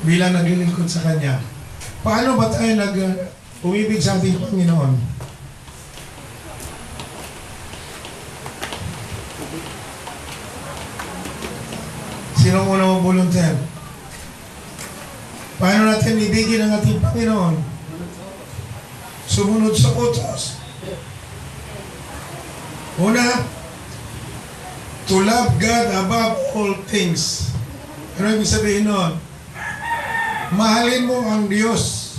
bilang naglilingkod sa Kanya. Paano ba tayo umibig sa ating Panginoon? Sino muna mo volunteer? Paano natin ibigin ang ating Panginoon? Sumunod sa utos. Una, to love God above all things. Ano ibig sabihin nun? Mahalin mo ang Diyos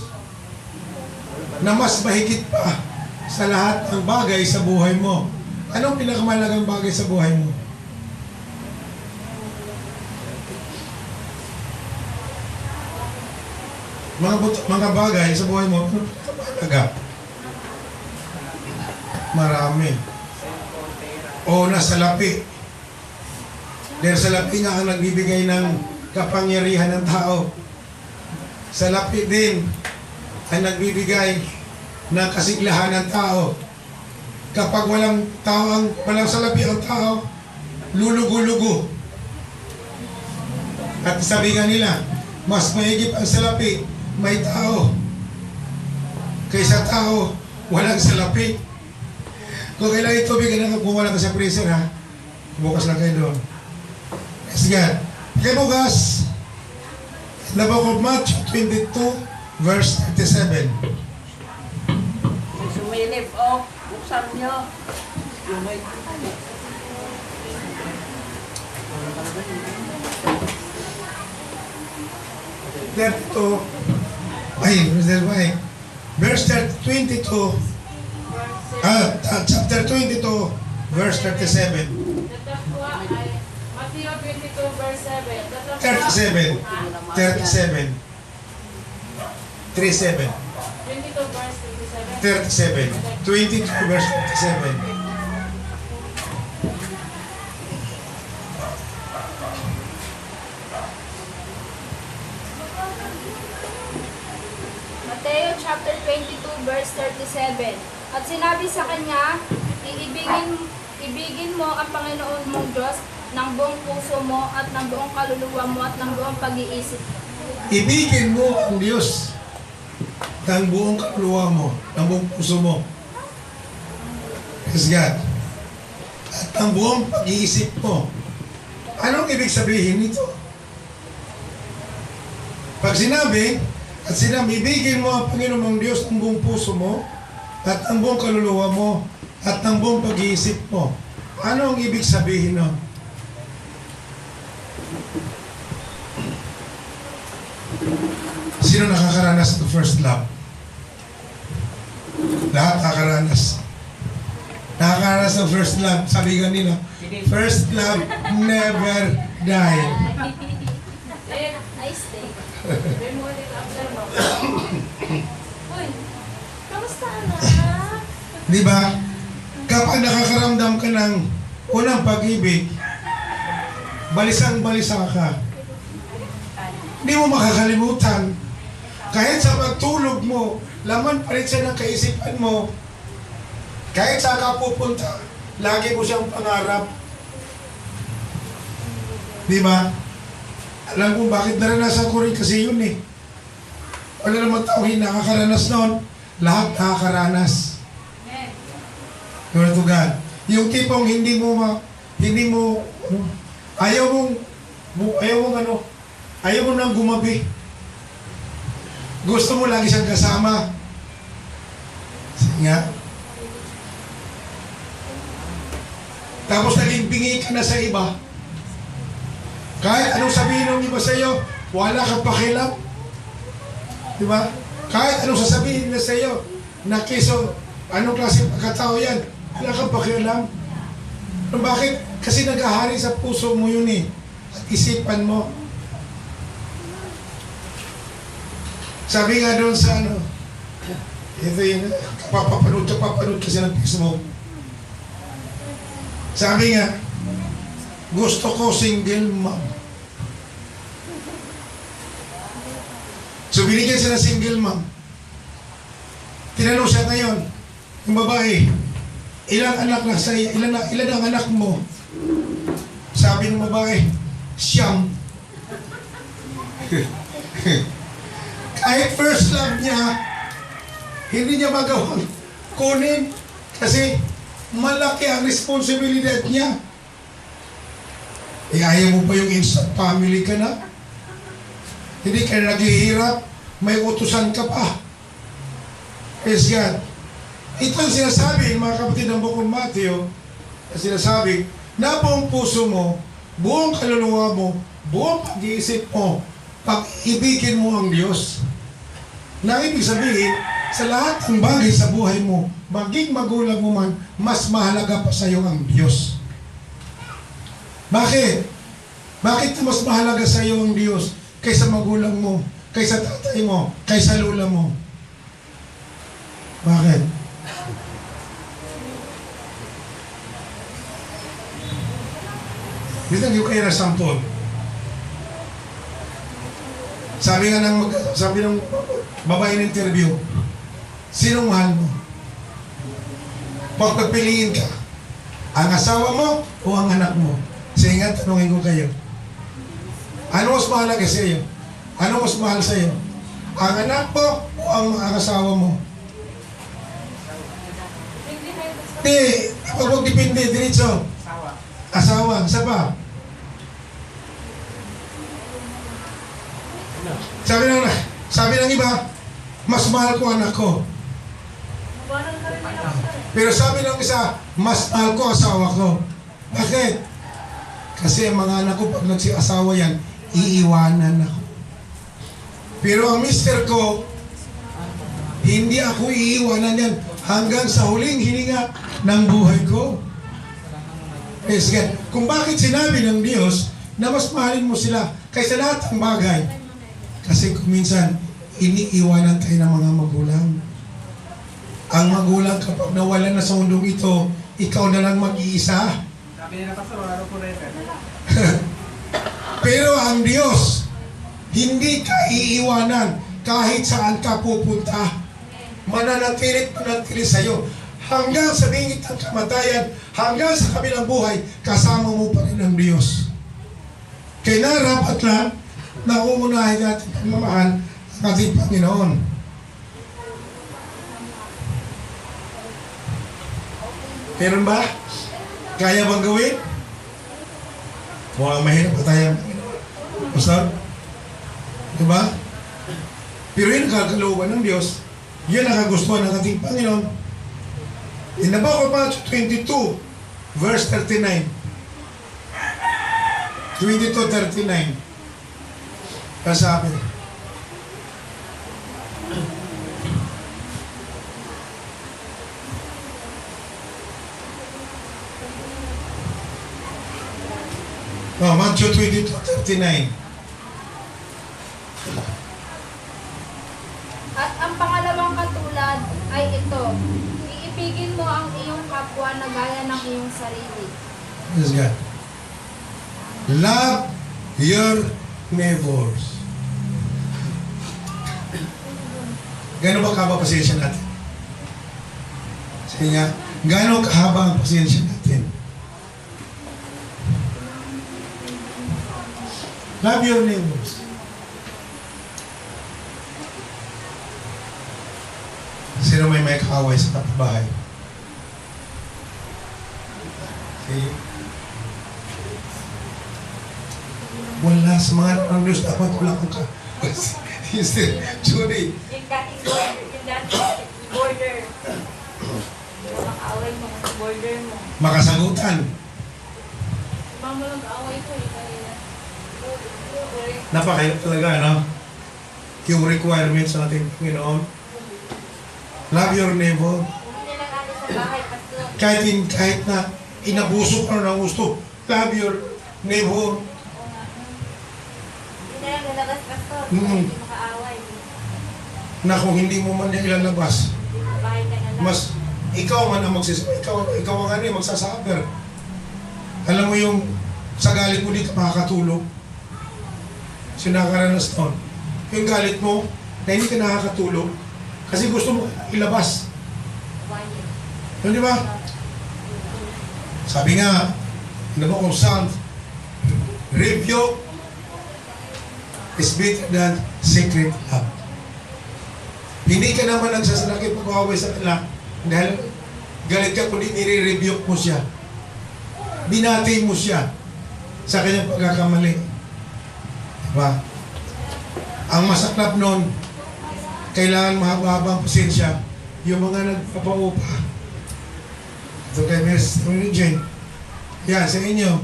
na mas mahigit pa sa lahat ng bagay sa buhay mo. Anong pinakamalagang bagay sa buhay mo? Mga bagay sa buhay mo, ano pinakamalaga? Marami. O nasa lapi. Dahil sa lapi nga ang nagbibigay ng kapangyarihan ng tao. Sa lapi din ang nagbibigay ng kasiglahan ng tao. Kapag walang salapi ang tao, lulugo-lugo. At sabi nga nila, mas mahigit ang salapi, may tao. Kaysa tao, walang salapi. Kung kailangan itubig, kung wala ka sa freezer, ha? Bukas lang kayo doon. Yes, God. Okay, bukas. The book of Matthew 22, verse 37. Sumilip, buksan nyo. Verse 22, chapter 22, verse 37. Matthew 22 verse 7. 37. 37. 37. 22 verse 37. 37. 22 verse 37. Mateo chapter 22 verse 37. At sinabi sa kanya, ibigin mo ang Panginoon mong Diyos ng buong puso mo at ng buong kaluluwa mo at ng buong pag-iisip. Ibigin mo ang Diyos ng buong kaluluwa mo, ng buong puso mo. Yes, God. At ng buong pag-iisip mo. Anong ibig sabihin nito? Pag sinabi, ibigin mo ang Panginoon mong Diyos ng buong puso mo, at ng buong kaluluwa mo, at ng buong pag-iisip mo. Ano ang ibig sabihin nun? Sino nakakaranas ng first love? Lahat nakakaranas. Nakakaranas ng first love. Sabi nga nila, first love never die. I stay. Uy, kamusta anak? Di ba? Kapag nakakaramdam ka ng unang pag-ibig, balisang-balisa ka. Hindi mo makakalimutan. Kahit sa pagtulog mo, laman pa rin siya ng kaisipan mo. Kahit saan ka pupunta, lagi mo siyang pangarap. Di ba? Alam ko bakit naranasan ko rin kasi yun eh. Wala namang tao hindi nakakaranas noon. Lahat nakakaranas. Glory to God. Yung tipong ayaw mo nang gumabi. Gusto mo lagi siyang kasama. Sige nga. Tapos naging bingi ka na sa iba. Kahit anong sabihin ng iba sa iyo, wala kang pakialam. Di ba? Kahit anong sasabihin na sa iyo, na kiso, anong klase pagkatao yan, wala kang pakialam. Bakit? Kasi nag-ahari sa puso mo yun eh. At isipan mo. Sabi nga doon sa ito yung papapanood kasi ng Facebook. Sabi nga, gusto ko single mom. So binigyan siya ng single mom. Tinanong siya ngayon, yung babae, ilang anak na sa'yo, ilan ang anak mo? Sabi ng babae, siyam. Kahit first love niya, hindi niya magawang kunin kasi malaki ang responsibilidad niya. Ayaw mo pa yung instant family ka na? Hindi ka na naghihirap, may utusan ka pa. Praise God. Ito ang sinasabi, mga kapatid ng Bukong Matthew, ang sinasabi, na buong puso mo, buong kaluluwa mo, buong pag-iisip mo, pag-ibigin mo ang Diyos. Na ibig sabihin, sa lahat ng bagay sa buhay mo, maging magulang mo man, mas mahalaga pa sa iyo ang Diyos. Bakit? Bakit mas mahalaga sa iyo ang Diyos kaysa magulang mo, kaysa tatay mo, kaysa lula mo? Bakit? Bigyan ko kayo na sampol. Sabi ng babae ng interview, sinong mahal mo? Pagpapiliin ka, ang asawa mo o ang anak mo? Sige nga, tanungin ko kayo. Ano mas mahalaga sa iyo? Ano mas mahal sa iyo? Ang anak mo o ang asawa mo? Hindi, huwag dipindi, diretso. Asawa, isa pa. Sabi ng iba, mas mahal ko anak ko. Pero sabi ng isa, mas mahal ko asawa ko. Bakit? Kasi ang mga anak ko, pag nagsi-asawa yan, iiwanan ako. Pero ang mister ko, hindi ako iiwanan yan hanggang sa huling hininga ng buhay ko. Yes, God. Kung bakit sinabi ng Diyos na mas mahalin mo sila kaysa lahat ng bagay. Kasi kung minsan, iniiwanan tayo ng mga magulang. Ang magulang kapag nawalan na sa mundong ito, ikaw na lang mag-iisa. Sabi nila pa sa wala po rin. Pero ang Diyos, hindi ka iiwanan kahit saan ka pupunta. Mananatilit sa'yo. Hanggang sa bingit ng kamatayan, hanggang sa kabilang buhay, kasama mo pa rin ang Diyos. Kaya narapat lang na uunahin natin pagmamahal ang ating Panginoon. Meron ba? Kaya bang gawin? Mukhang mahirap pa tayo. Pastor? Diba? Pero yun ang kakalooban ng Diyos. Yun ang kagustuhan ng ating Panginoon. In the book of Matthew 22, verse 39. 22:39. Kasabi. Oh, Matthew 22:39. At ang pangalawang katulad ay ito, iibigin mo ang iyong kapwa na gaya ng iyong sarili. Yes, God. Love your neighbors. Gano'n ba kahaba pasensya natin? Sige nga, gano'n kahaba ang pasensya natin? Love your neighbors. Sino may kaaway sa kapitbahay? Okay. Wala sa mga ng Diyos dapat wala kang ka. Sister Judy. Yung dating border. Yung makaway mo, border mo. Makasagutan. Mama lang kaaway ko eh. Kanina. Napakahirap talaga, no? Yung requirements sa ating Panginoon. Love your neighbor. Hindi lang ano sa bahay, pastor. Kahit na inabuso ka na ng gusto. Love your neighbor. Hindi lang lalabas, pastor. Mm. Hindi makaaway. Na kung hindi mo man yan ilalabas, Bahay ka na lang. mas ikaw man ang ikaw ang ano, magsasaber. Alam mo yung sa galit mo dito makakatulog. Sinakaranas doon. Yung galit mo na hindi ka nakakatulog kasi gusto mo ilabas. Yun, di ba? Sabi nga, ano ba kung Psalm, review is better than secret love. Hindi ka naman nagsasalaki pag-away sa kanila dahil galit ka kundi nire-rebuke mo siya. Binati mo siya sa kanyang pagkakamali. Diba? Ang masaklap nun, kailangan mahaba-habang pasensya yung mga nagpapaupa. Ito kay Miss Jane. Yan, sa inyo.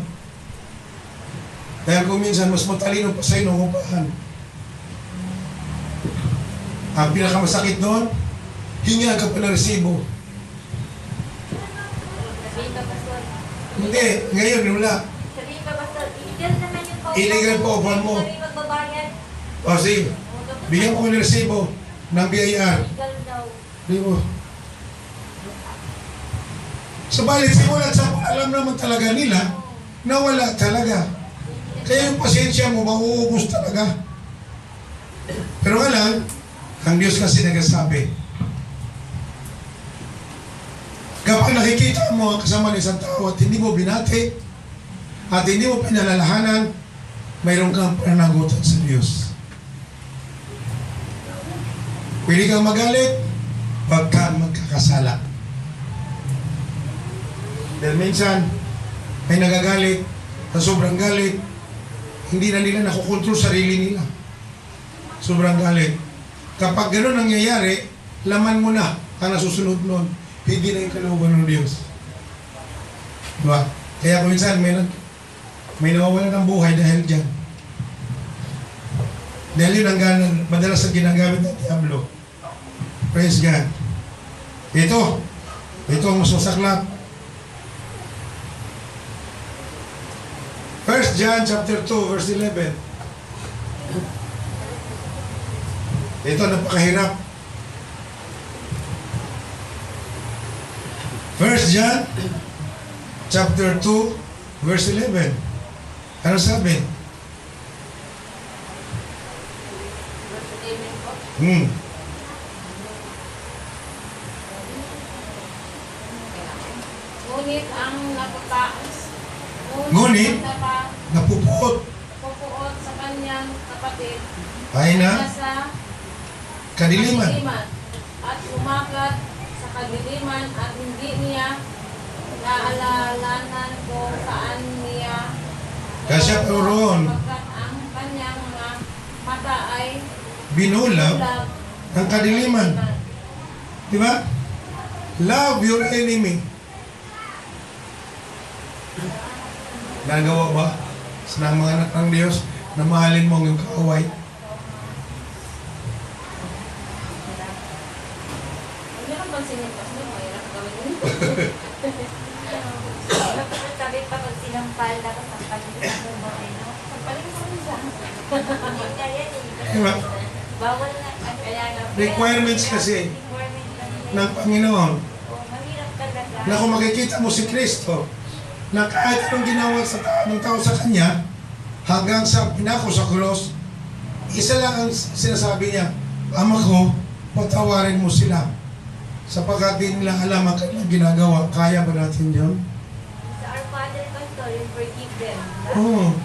Dahil kung minsan mas matalino pa sa inyo upahan. Ang pinakamasakit doon, hinga ka pa ng resibo. Sabihin ka, Pastor. Hindi, ngayon wala. Sabihin ka, Pastor. Illegal naman yung paupa. Illegal paupahan mo. Hindi kami magbabayad. O sige, bigyan ko ng resibo ng BIR. Illegal daw. Di mo. Subalit, simulat sa alam naman talaga nila na wala talaga. Kaya yung pasensya mo, mauubos talaga. Pero nga lang, ang Diyos kasi nagsasabi, kapag nakikita mo ang kasama ng isang tao at hindi mo binati at hindi mo pinalalahanan, mayroon kang pananagutan sa Diyos. Pwede kang magalit, wag kang magkakasala. Dahil minsan, may nagagalit, na sobrang galit, hindi na nila nakukontrol sarili nila. Sobrang galit. Kapag gano'n nangyayari, laman mo na ang nasusunod nun. Hindi na yung kalooban ng Diyos. Diba? Kaya kung minsan may nawawala ng buhay dahil dyan. Dahil yun ang madalas ang ginagamit ng Diablo. Praise God. Ito ang masasaklap. 1 John chapter 2 verse 11. Ito, napakahirap. 1 John chapter 2 verse 11. Ano sabi? Ngunit ang Ngunit? Napupuot napupuot sa kanyang kapatid ay na nasa kadiliman. at umakyat sa kadiliman at hindi niya naalalanan kung saan niya Kasya roon pagkat ang kanyang mga mata ay binulab ulap ng kadiliman. Diba? Love your enemy. Nagawa ba sa mga anak ng Diyos na mahalin mo ang iyong kaaway? Hindi naman pansinin pa sila, mahirap gawin yun. Sabi pa pag sinampal, dapat sampalin mo mo. Sampalin mo siya. Hindi ka yan eh. Diba? Bawal na. Kaya nga. Requirements kasi Requirement lang nila. ng Panginoon Mahirap talaga. na kung makikita mo si Kristo na kahit anong ginawa ng tao sa Kanya hanggang sa pinako sa cross, isa lang ang sinasabi niya, Ama ko, patawarin mo sila sapagkat di nila alam ang kanilang ginagawa. Kaya ba natin yun? Sa Our Father, Pastor, you forgive them. Oo.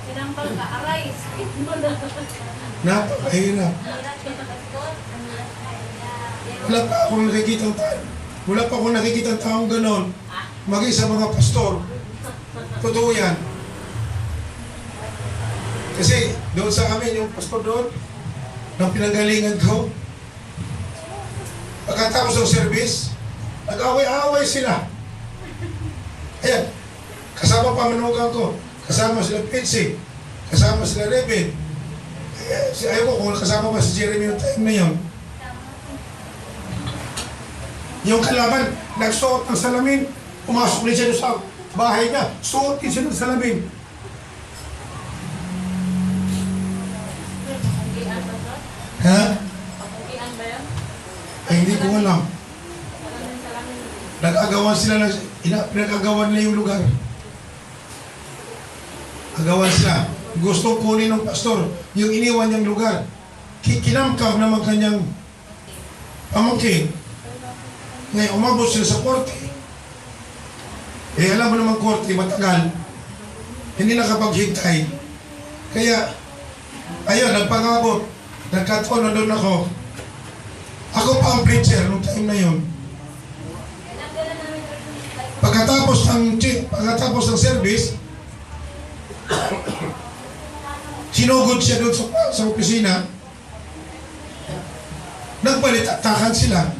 Sinampal ka, aray, speed mo na. Napakahirap. Hirap yun, Pastor. Ang hirap na. Wala pa akong nakikita taong ganon. Maging sa mga pastor. Totoo yan. Kasi doon sa amin, yung pastor doon, ng pinanggalingan ko, pagkatapos ng service, nag-away-away sila. Ayan, kasama pa manugang ko, kasama sila Pinsi, kasama sila Reben. Ayaw ko kung kasama pa si Jeremy yung time na yun. Yung kalaban, nagsuot ng salamin, pumasok din siya doon sa bahay niya, suot din siya ng salamin. Pagkukian ba ito? Ha? Pagkukian ba yan? Ay, hindi ko alam. Salamin. Nag-agawan sila, pinag-agawan nila yung lugar. Agawan sila. Gusto kunin ng pastor yung iniwan niyang lugar. Kinamkam naman kanyang pamangkin. Ngayon, umabot sila sa korte. Alam mo naman korte, matagal. Hindi nakapaghintay. Kaya, Ayun, nagpangabot. Nagkataon na doon ako. Ako pa ang preacher nung time na yun. Pagkatapos ng service, sinugod siya doon sa opisina. Nagbalitaktakan sila.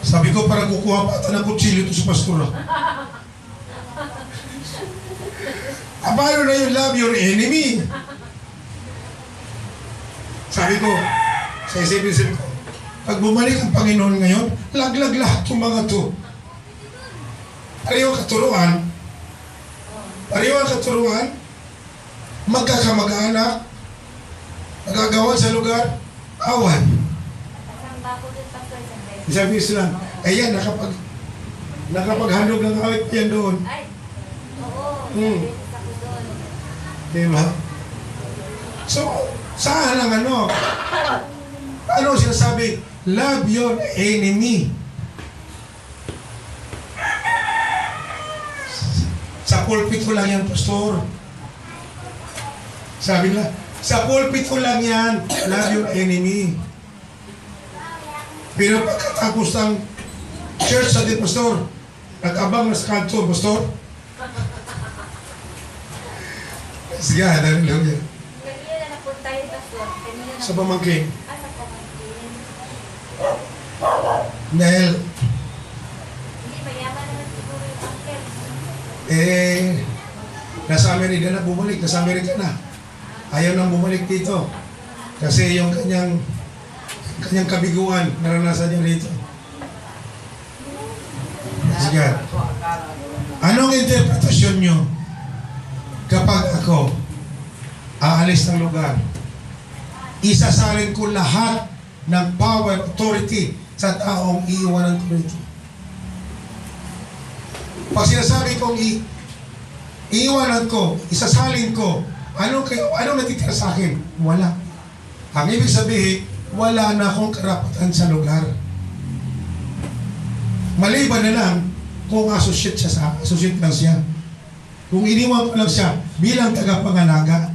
Sabi ko, parang kukuha pa ata ng kutsilyo ito sa pastor. Paano na yung love your enemy? Sabi ko, sa isipin ko, pag bumalik ang Panginoon ngayon, laglag lahat yung mga to. Pareho ang katuruan, magkakamag-anak, magagawa sa lugar, awan. Kasamba ko din pa sa isang Sabi sila, ayan, nakapaghandog ng awit pa yan doon. Ay, oo. Hmm. Beses ako doon. Diba? So, saan ang ano? Ano sinasabi? Love your enemy. Sa pulpit ko lang yan, pastor. Sabi nila, sa pulpit ko lang yan, love your enemy. Pero pagkatapos ng church natin, pastor, nag-abang na sa kanto, pastor. Sige, hallelujah. Kanina na napunta yung pastor. Kanina na Sa pamangkin. sa pamangkin. Dahil, Hindi, mayaman naman siguro yung uncle. nasa Amerika na bumalik, nasa Amerika na. Ayaw nang bumalik dito. Kasi yung kanyang kabiguan, naranasan niya rito. Sige. Anong interpretasyon nyo kapag ako aalis ng lugar? Isasalin ko lahat ng power, authority sa taong iiwanan ko rito. Pag sinasabi kong iiwanan ko, isasalin ko, anong natitira sa akin? Wala. Ang ibig sabihin, wala na akong karapatan sa lugar. Maliban na lang kung associate lang siya. Kung iniwan ko lang siya bilang tagapangalaga.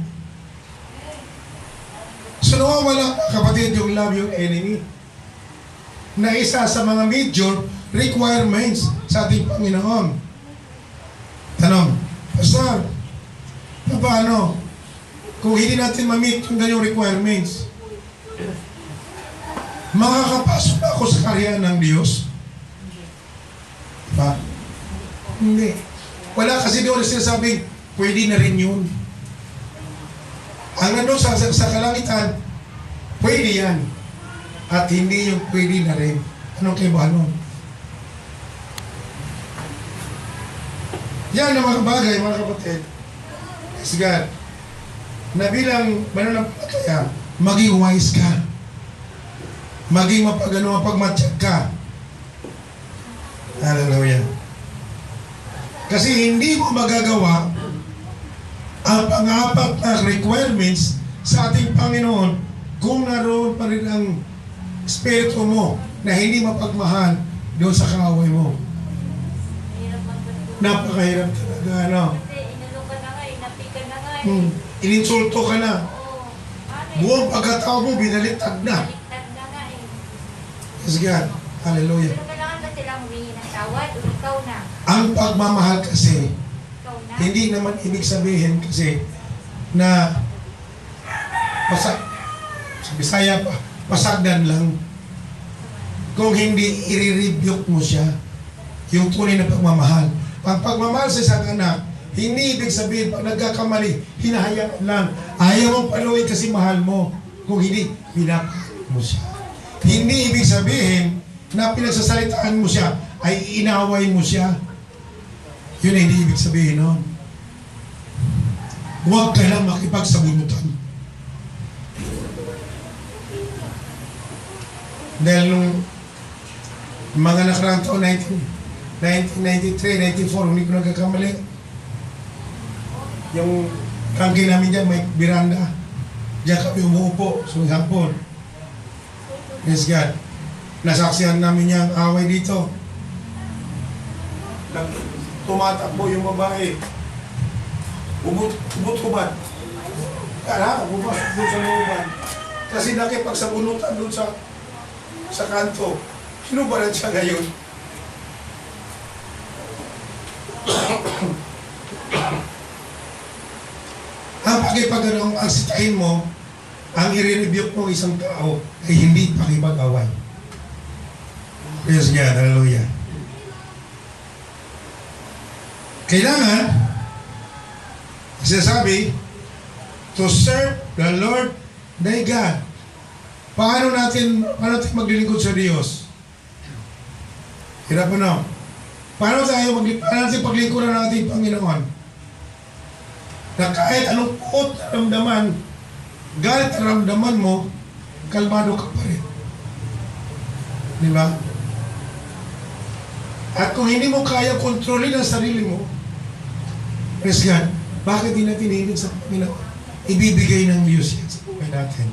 So nawawala, kapatid, yung love your enemy na isa sa mga major requirements sa ating Panginoon. Tanong, Pastor, paano kung hindi natin ma-meet yung ganyang requirements? Makakapasok ako sa karya ng Diyos? Diba? Hindi. Wala kasi doon sinasabing, pwede na rin yun. Ang nandun sa kalangitan, pwede yan. At hindi yung pwede na rin. Anong kaibahan nun? Yan ang mga bagay, mga kapatid. Yes, God. Na bilang mananampalataya, maging wise ka. Maging mapagmatsyag ka. Hallelujah. Kasi hindi mo magagawa ang pang-apat na requirements sa ating Panginoon kung naroon pa rin ang espiritu mo na hindi mapagmahal doon sa kaaway mo. Mahirap magpatuloy. Napakahirap talaga, ano? Kasi inulong ka na nga, inapikan na nga. Ininsulto ka na. Oo. Ano Buong pagkatao mo, binalitag na. Baliktad na nga eh. Yes, God. Hallelujah. Pero kailangan ba silang humingi ng tawad o ikaw na? Ang pagmamahal kasi, Ikaw na? hindi naman ibig sabihin kasi na sa Bisaya pa, pasagdan lang. Kung hindi, i-rebuke mo siya. Yung tunay na pagmamahal. Ang pagmamahal sa isang anak, hindi ibig sabihin pag nagkakamali, hinahayaan lang. Ayaw mong paluin kasi mahal mo. Kung hindi, pinapahal mo siya. Hindi ibig sabihin na pinagsasalitaan mo siya, ay inaway mo siya. Yun ay hindi ibig sabihin nun. Huwag ka lang makipagsabunutan. Dahil nung mga nakaraang taon, 1993, 94, hindi ko nagkakamali. Yung kangke namin dyan, may biranda. Diyan kami umuupo, so hapon. Yes, God. Nasaksihan namin niyang away dito. Tumatakbo yung babae. Ubot-ubad. Para, pumasok doon sa looban. Kasi nakipagsabunutan doon sa kanto. Sinubaran siya ngayon. Ang pakipag-anong ang sitahin mo, ang i-rebuke mo isang tao ay hindi pakipag-away. Praise God, hallelujah. Kailangan, sinasabi, to serve the Lord thy God. Paano natin maglilingkod sa Diyos? Hirap na. Paano natin paglingkuran ng ating Panginoon? Na kahit anong puot na ramdaman, galit na ramdaman mo, kalmado ka pa rin. Di ba? At kung hindi mo kaya kontrolin ang sarili mo, praise God, bakit di natin hilig sa Panginoon? Ibibigay ng Diyos yan sa buhay natin.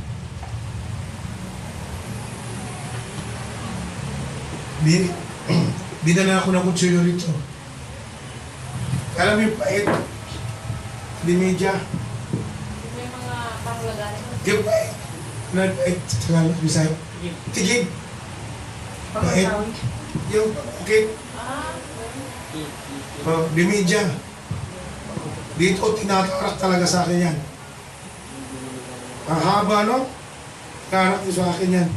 Di na ako ng kutsilyo rito. Alam mo yung pait, di media, May mga panglagayan. yung pait, pait, sa Tagalog, Bisaya, tigib, pait, yung okay, di media. Dito, tinatarak talaga sa akin yan. Ang haba, no? Tinarak din sa akin yan.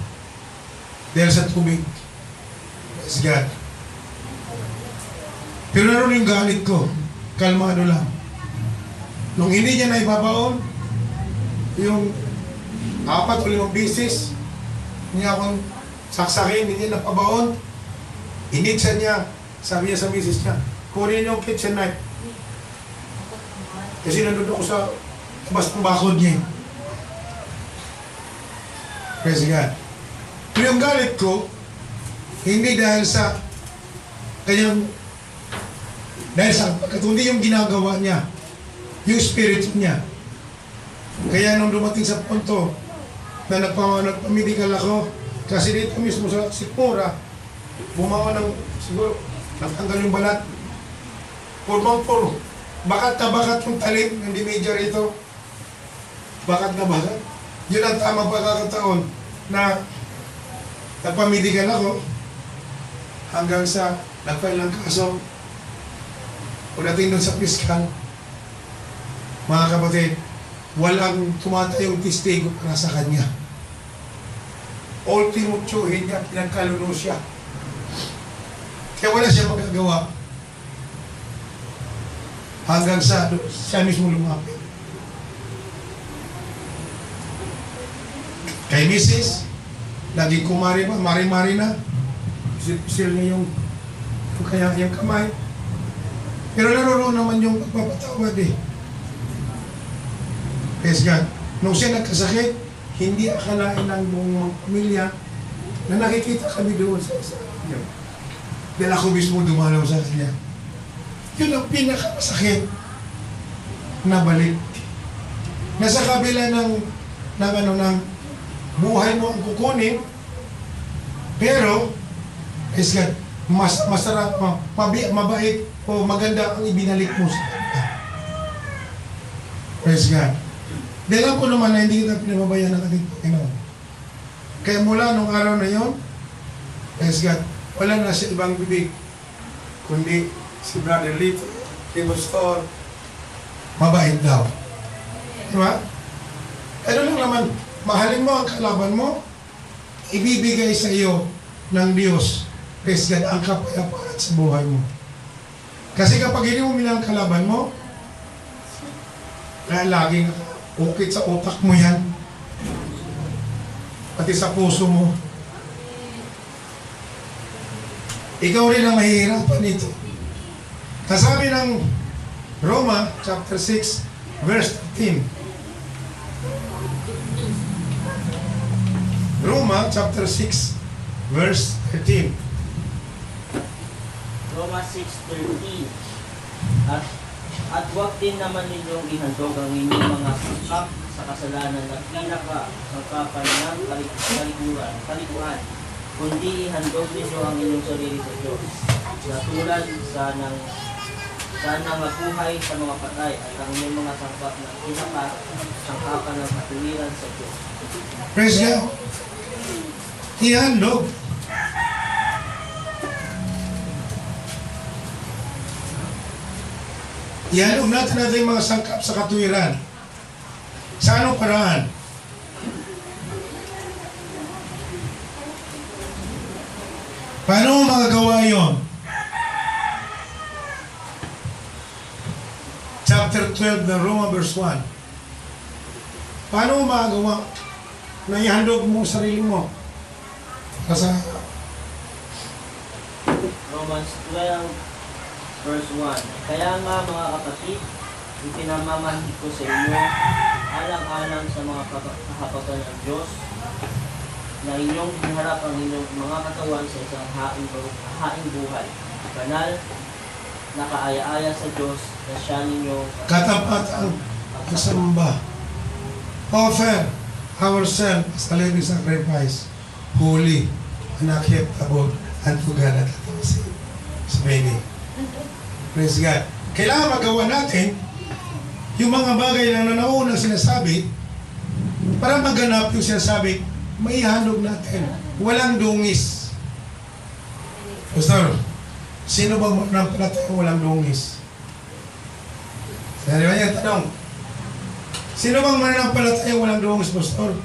Dahil sa tubig. Praise God. Pero naroon yung galit ko. Kalmado lang. Nung hindi niya na ibabaon, yung 4 o 5 bisis, hindi akong saksakin, hindi niya napabaon, iniksan niya, sabi niya sa misis niya, kunin yung kitchen knife. Kasi nandun ako sa labas ng bakod niya. Praise God. Pero yung galit ko, hindi dahil sa kanyang, dahil sa kundi yung ginagawa niya, yung spirit niya. Kaya nung dumating sa punto na nagpamedical ako, kasi dito mismo sa Sikmura, bumawa ng, siguro, natanggal yung balat. Puro. Bakat na bakat yung talim, hindi major ito. Bakat na bakat. Yun ang tamang pagkakataon na nagpamedical ako hanggang sa nagfile ng kaso. Pagdating doon sa piskal, mga kapatid, walang tumatayong testigo para sa kanya. Ultimo tsuhin niya, pinagkaluno siya. Kaya wala siya magagawa. Hanggang sa siya mismo lumapit. Kay Mrs., lagi kumari pa, mari-mari na. Sil niya yung kaya yung kamay. Pero naroon naman yung pagpapatawad eh. Praise God. Nung siya nagkasakit, hindi akalain ng buong pamilya na nakikita kami doon sa isa. Dahil ako mismo dumalaw sa kanya. Yun ang pinakamasakit na balik. Nasa kabila ng buhay mo ang kukunin, pero, praise God, mas masarap, mabait, o maganda ang ibinalik mo sa kanya. Praise God. Dahil alam ko naman na hindi kita pinababayan ng ating Panginoon. Kaya mula nung araw na yon, praise God, wala na siya ibang bibig, kundi si Brother Lito, si Pastor, mabait daw. Diba? Ano lang naman, mahalin mo ang kalaban mo, ibibigay sa iyo ng Diyos, praise God, ang kapayapaan sa buhay mo. Kasi kapag hindi mo minahal ang kalaban mo, laging ukit sa utak mo yan, pati sa puso mo. Ikaw rin ang mahihirapan nito. Kasabi ng Roma chapter 6 verse 13. Roma chapter 6 verse 13. Roma 6:13. At huwag din naman ninyong ihandog ang inyong mga sangkap sa kasalanan na pinaka-sangkapan ng kalikuan, kundi ihandog ninyo ang inyong sarili sa Diyos, na tulad sa ng Sana mabuhay sa mga patay at ang inyong mga sangkap na sangkapan ng katuwiran sa Diyos. Praise God. Ihandog. Ihandog natin natin yung mga sangkap sa katuwiran. Sa anong paraan? Paano mo magagawa yun? Chapter 12 ng Roma verse 1. Paano mo magagawa na ihandog mo ang sarili mo? Kasi Romans 12 verse 1. Kaya nga mga kapatid, ipinamamahid ko sa inyo alang-alang sa mga kahapagan ng Diyos na inyong hiharap ang inyong mga katawan sa isang haing buhay. Banal, nakaaya-aya sa Diyos na siya ninyong katapat ang kasamba. Offer ourselves as a living sacrifice, holy and acceptable unto God at sa baby. Praise God. Kailangan magawa natin yung mga bagay na nanauna sinasabi para maganap yung sinasabi, may handog natin. Walang dungis. Pastor, sino bang mananampalataya walang dungis? Sabi ba yan, tanong. Sino bang mananampalataya walang dungis, Pastor?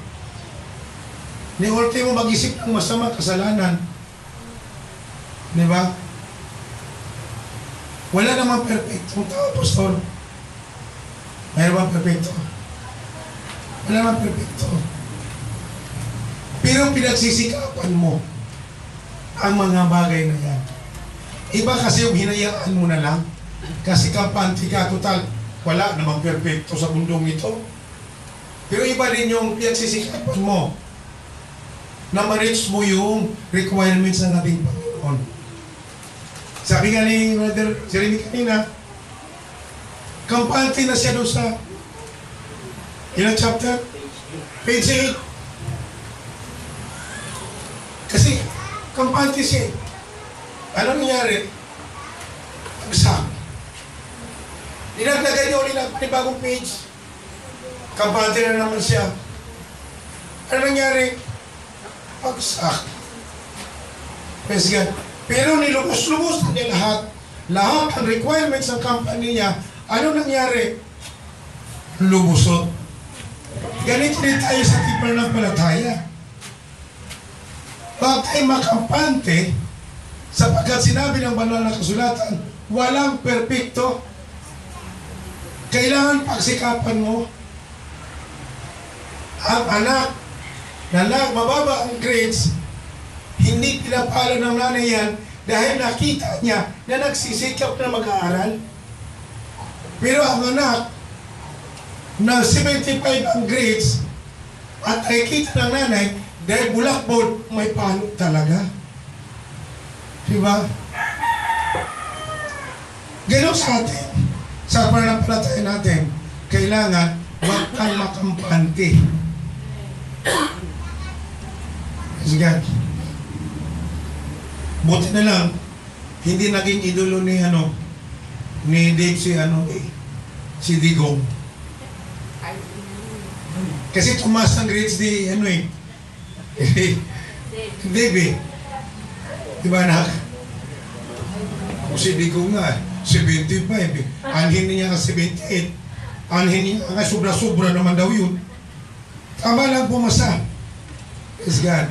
Ni ultimo mag-isip ng masama kasalanan. Di ba? Wala namang perfectong tao, Pastor. Mayroon bang perfecto? Wala namang perfecto. Pero pinagsisikapan mo ang mga bagay na yan. Iba kasi yung hinayaan mo na lang. Kasi kampante ka, total, wala namang perfecto sa mundong ito. Pero iba din yung pinagsisikapan mo na ma-reach mo yung requirements ng ating Panginoon. Sabi nga ni Brother Jeremy kanina, kampante na siya doon sa ilang chapter? Page 8. Kasi kampante siya. Ano nangyari? Bagsak. Dinaglagay niya ulit ng bagong page. Kampante na naman siya. Ano nangyari? Bagsak. Praise God. Pero nilubos-lubos na niya lahat. Lahat ng requirements ng company niya. Ano nangyari? Lubusot. Ganito din tayo sa tipar ng palataya. Huwag tayo makampante sapagkat sinabi ng banal na kasulatan, walang perpekto. Kailangan pagsikapan mo ang anak na mababa ang grades, hindi pinapala ng nanay yan dahil nakita niya na nagsisikap na mag-aaral. Pero ang anak na 75 ang grades at nakikita ng nanay dahil bulakbol, may palo talaga. Diba? Ganon sa atin. Sa pananampalataya natin, kailangan huwag kang makampante. Praise God. Buti na lang, hindi naging idolo ni Dave si Digong. Kasi tumaas ng grades di Dave diba anak? Ako si Digong nga, 75 Anhin niya ka 78. Anhin niya ka sobra-sobra naman daw yun. Tama lang pumasa. Praise God.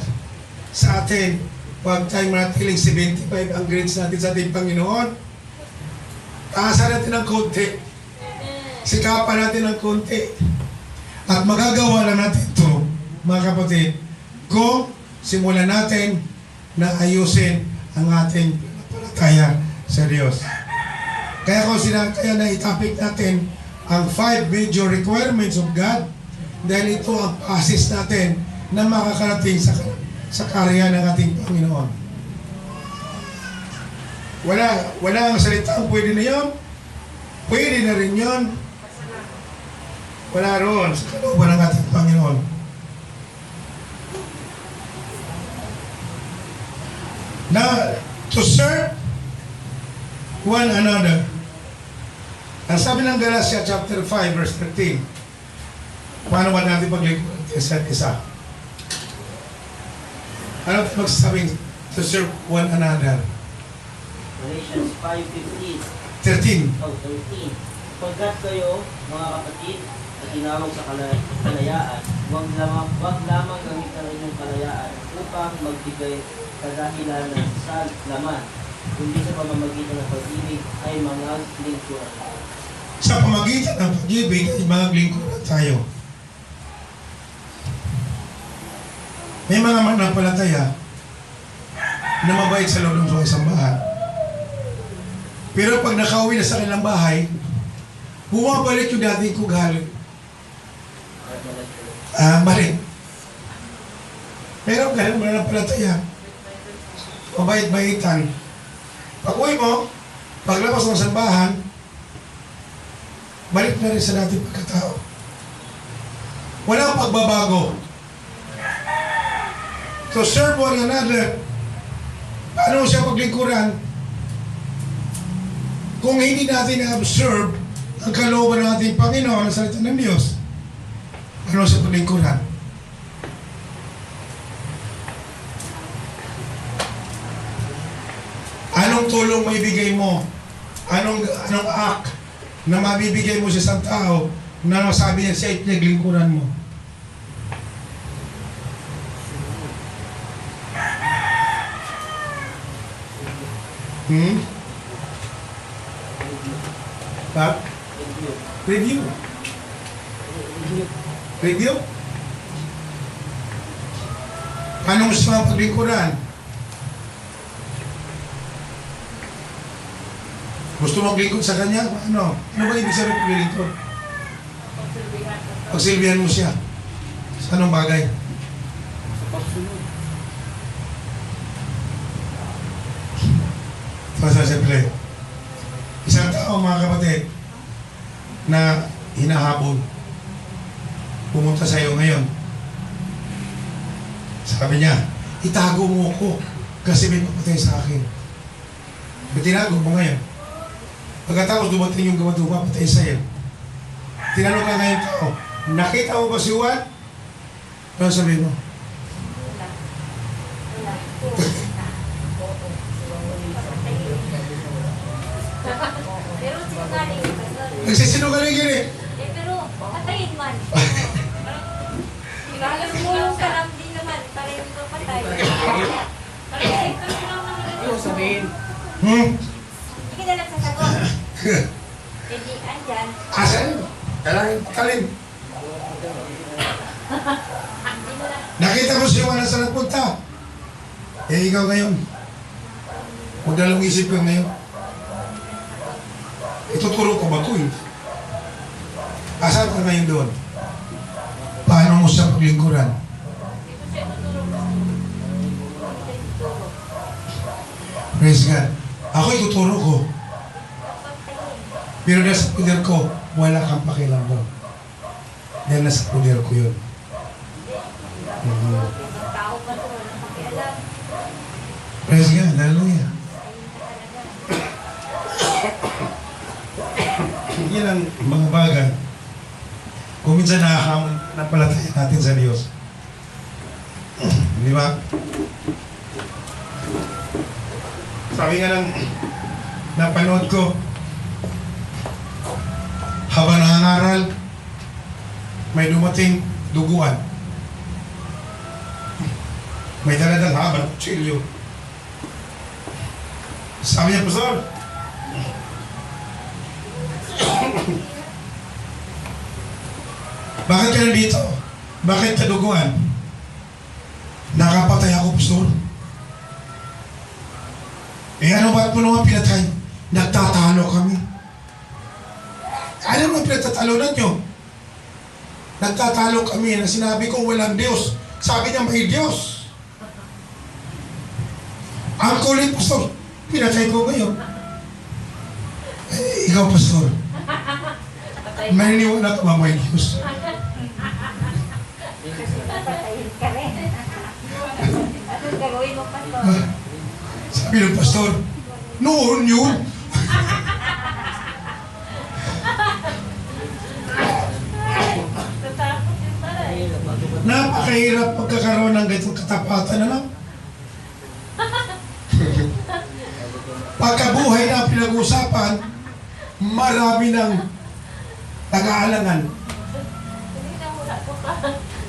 Sa atin, huwag tayo manatiling 75 ang grades natin sa ating Panginoon. Taasan natin ng konti. Sikapan natin ng konti. At magagawa lang natin ito, mga kapatid, kung simulan natin na ayusin ang ating palataya sa Diyos. Kaya kaya na itapik natin ang 5 major requirements of God dahil ito ang assist natin na makakarating sa karya ng ating Panginoon. Wala ang salitang pwede na yun. Pwede na rin yun. Wala roon sa kalooban ng ating Panginoon. Na to serve one another Ang sabi ng Galatia chapter 5 verse 13, paano ba natin paglingkuran sa isa't isa? Ano tayo magsasabing to serve one another? Galatians 5:15. 13. 13. Pagkat kayo, mga kapatid, na tinawag sa kalayaan, huwag lamang gamit ang inyong kalayaan upang magbigay kadahilanan sa laman, kundi sa pamamagitan ng pag-ibig ay mga lingkuran. Sa pamagitan ng pag-ibig ay maglingkuran tayo. May mga mananampalataya na mabait sa loob ng isang bahay. Pero pag nakauwi na sa kanilang bahay, bumabalik yung dating kugali. Balik. Pero ganun mananampalataya. Mabait-baitan. Pag uwi mo, paglabas ng sambahan, balik na rin sa dating pagkatao. Walang pagbabago. To serve one another, paano siya paglingkuran? Kung hindi natin na-observe ang kalooban ng ating Panginoon sa salita ng Diyos, paano siya paglingkuran? Anong tulong maibigay mo? Anong act na mabibigay mo sa isang tao na masabi niya siya ipinaglingkuran mo? Pak? Review. Review? Paano mo siya paglingkuran? Gusto mo maglingkod sa kanya? Ano? Ano ba ibig sabihin paglingkod? Pagsilbihan mo siya. Sa anong bagay? Siyempre, isang tao mga kapatid na hinahabol pumunta sa iyo ngayon. Sabi niya, itago mo ako kasi may mapatay sa akin. Tinago mo ngayon. Pagkatapos dumating yung gawa patay sa iyo. Tinanong ka ngayon tao, nakita mo ba si Juan? Ano sabihin mo? Pero sinungaling ka, Pastor. Nagsisinungaling yun eh. Pero patayin man. Tumulong ka lang din naman para yung papatay. Para yung naman Ano sabihin? Hindi ka na lang sasagot. Hindi, andyan. Asan? Kalin. Nakita mo si Juan na sa nagpunta. Eh ikaw ngayon. Huwag na lang isip ko ngayon. Ituturo ko ba ito eh? Asan ka ngayon doon? Paano mo siya paglingkuran? Praise God. Ako ituturo ko. Pero nasa puder ko, wala kang pakialam doon. Dahil nasa puder ko yun. Tao pa ito, walang pakialam. Praise God. Hallelujah. Yan ang mga bagay. Kung minsan napalataya natin sa Diyos. Di ba? Sabi nga ng napanood ko, habang nangangaral, may dumating duguan. May daladang habang kutsilyo. Sabi niya, Pastor, bakit ka nandito? Bakit ka duguan? Nakapatay ako, Pastor. Eh ano ba't mo naman pinatay? Nagtatalo kami. Ano naman pinagtatalunan nyo? Nagtatalo kami na sinabi ko walang Diyos. Sabi niya may Diyos. Ang kulit, Pastor. Pinatay ko ngayon. Eh, ikaw, Pastor. Maniniwala ka ba may Diyos? Patayin ka rin. Anong gagawin mo, Pastor? Sabi ng Pastor, noon yun. Napakahirap pagkakaroon ng ganitong katapatan, ano? Pagkabuhay na pinag-uusapan, marami ng nag-aalangan. Hindi na muna po ka.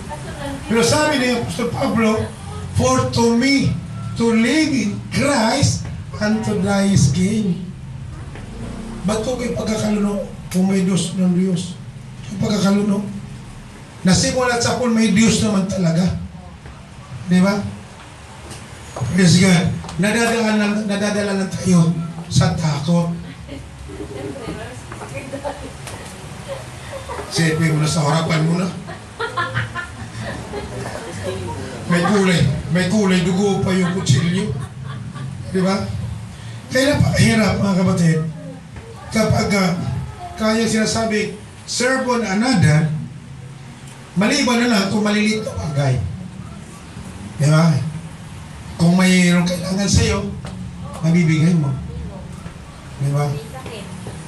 Kaso nandito. Pero sabi ni Apostol Pablo, for to me, to live in Christ and to die is gain. Ba't ko kayo pagkakaluno kung may Diyos ng Diyos? Yung pagkakaluno. Nasimulat sa kung may Diyos naman talaga. Di ba? Praise God. Nadadala na tayo sa takot. Siyempre mo na sa harapan mo na. May kulay, dugo pa yung kutsilyo. Di ba? Kaya napakahirap mga kapatid kapag kaya sinasabi, serve one another, maliban na lang kung maliliit na bagay. Di ba? Kung mayroong kailangan sa'yo, mabibigay mo. Di ba? May sakit.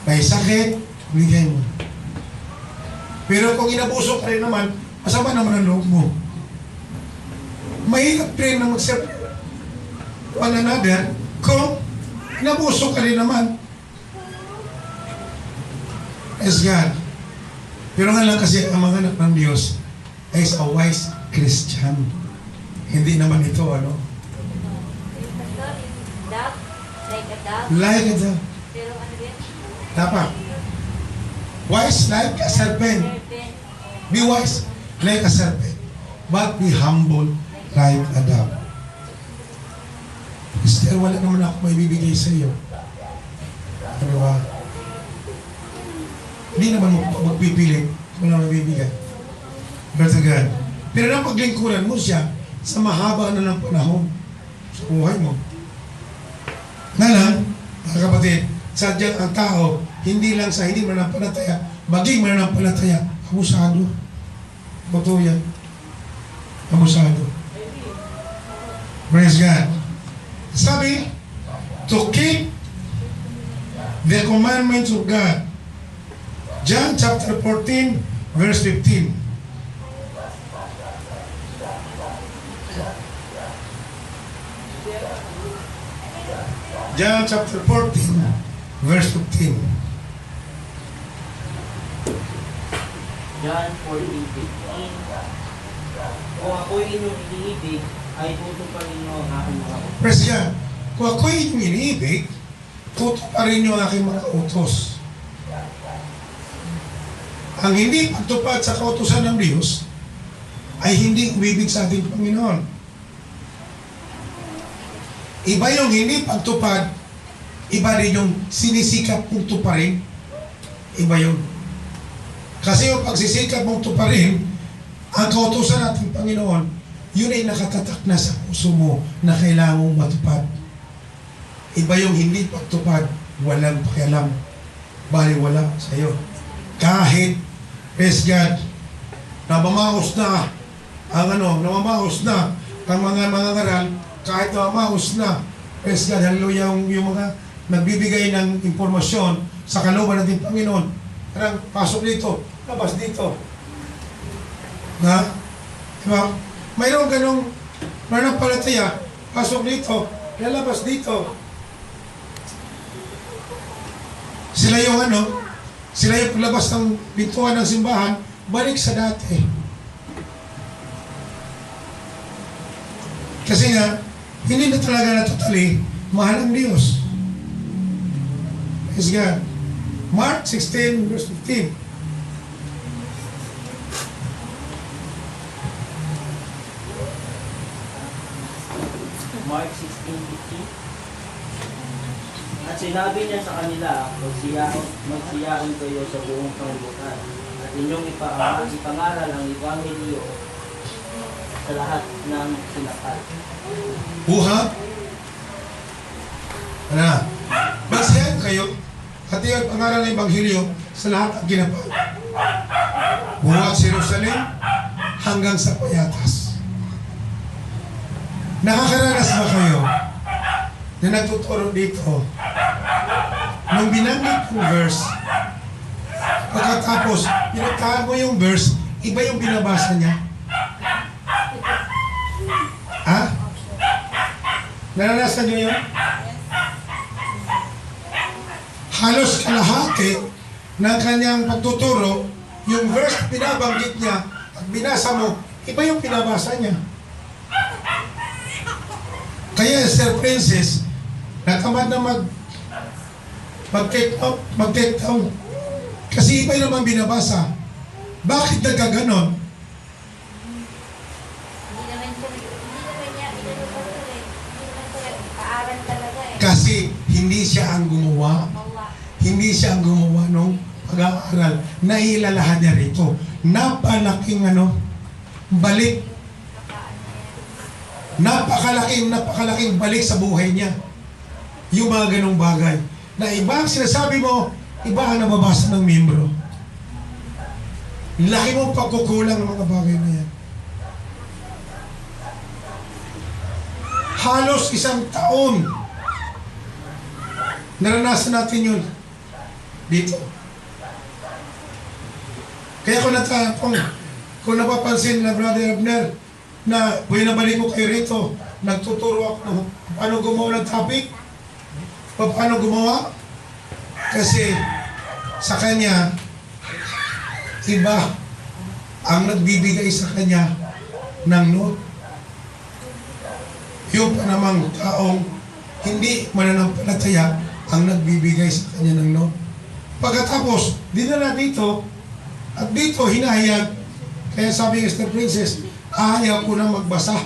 May sakit, bigay mo. Pero kung inabuso ka rin naman, masama naman ang loob mo. Mahirap rin na mag-serve one another kung inabuso ka rin naman. Praise God. Pero nga lang kasi ang mga anak ng Diyos is a wise Christian. Hindi naman ito, ano? Pastor, is dove like a dove? Like a dove. Pero ano din? Dapat. Wise like a serpent. Serpent. Be wise like a serpent. But be humble like a dove. Still, wala naman ako may bibigay sa iyo. Ano ba? Hindi naman mo magpipilit kung ano mabibigay. But again, pero nang paglingkuran mo siya sa mahaba na ng panahon sa buhay mo. Na lang, mga kapatid, sadyang ang tao, hindi lang sa hindi mananampalataya, maging mananampalataya, abusado. Totoo yan. Abusado. Praise God. Sabi, to keep the commandments of God. John chapter 14, verse 15. John chapter 14, verse 15. John 14:15. Kung ako'y inyong iniibig, ay tutuparin niyo ang aking mga utos. Praise God. Kung ako'y inyong iniibig, tutuparin niyo ang aking mga utos. Ang hindi pagtupad sa kautusan ng Diyos ay hindi umibig sa ating Panginoon. Iba yung hindi pagtupad, iba rin yung sinisikap mong tuparin, iba yun. Kasi yung pagsisikap mong tuparin, ang kautusan nating Panginoon, yun ay nakatatak na sa puso mo na kailangan mong matupad. Iba yung hindi pagtupad, walang pakialam, baliwala sa iyo. Kahit, praise God, namamaos na namamaos na ang mga ngaral, kahit namamaos na, praise God, hallelujah, yung mga nagbibigay ng impormasyon sa kalooban natin Panginoon, parang pasok dito, labas dito. Na? Diba? Mayroong ganong mananampalataya, pasok dito, lalabas dito. Sila yung sila yung paglabas ng pintuan ng simbahan, balik sa dati. Kasi nga, hindi na talaga natutali, mahal ang Diyos. Praise God. Mark 16, verse 15. Mark 16:15. At sinabi niya sa kanila, magsiyaon kayo sa buong sanglibutan at inyong ipangaral ang Ebanghelyo sa lahat ng sinapat. Buhat. Magsiyahan kayo at iyon pangaral ng Ebanghelyo sa lahat ng ginapat. Buhat sa Jerusalem hanggang sa Payatas. Nakakaranas ba kayo na nagtuturo dito nung binanggit yung verse, pagkatapos pinagtahan mo yung verse, iba yung binabasa niya? Naranasan niyo yun? Halos kalahati ng kanyang pagtuturo, yung verse binabanggit niya at binasa mo, iba yung pinabasa niya. Kaya Sir Princess, natamad na mag-take down. Kasi iba yung naman binabasa. Bakit nagkaganon? Hindi naman niya, paaral talaga eh. Kasi hindi siya ang gumawa. Mawa. Hindi siya ang gumawa nung pag-aaral. Nailalahan niya rito. Napalaking balik. Napakalaking balik sa buhay niya. Yung mga ganong bagay. Na iba ang sinasabi mo, iba ang nababasa ng membro. Laki mong pagkukulang ng mga bagay na yan. Halos 1 taon naranasan natin yun dito. Kaya kung napapansin na Brother Abner na binabalik ko kayo rito, nagtuturo ako ng paano gumawa ng topic, paano gumawa, kasi sa kanya iba ang nagbibigay sa kanya ng note. Yung pa namang taong hindi mananampalataya ang nagbibigay sa kanya ng note. Pagkatapos, dinala dito, at dito hinahayag. Kaya sabi ng Sir Princess, ayaw ko na magbasa.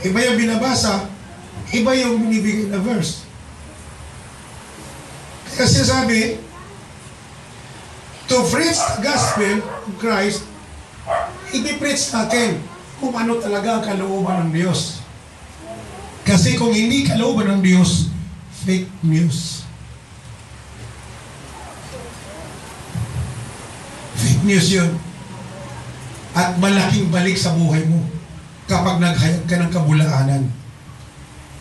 Iba yung binabasa, iba yung binibigay na verse. Kasi sabi, to preach the gospel of Christ, i-preach natin kung ano talaga ang kalooban ng Diyos. Kasi kung hindi kalooban ng Diyos, fake news. Fake news yun. At malaking balik sa buhay mo kapag naghayag ka ng kabulaanan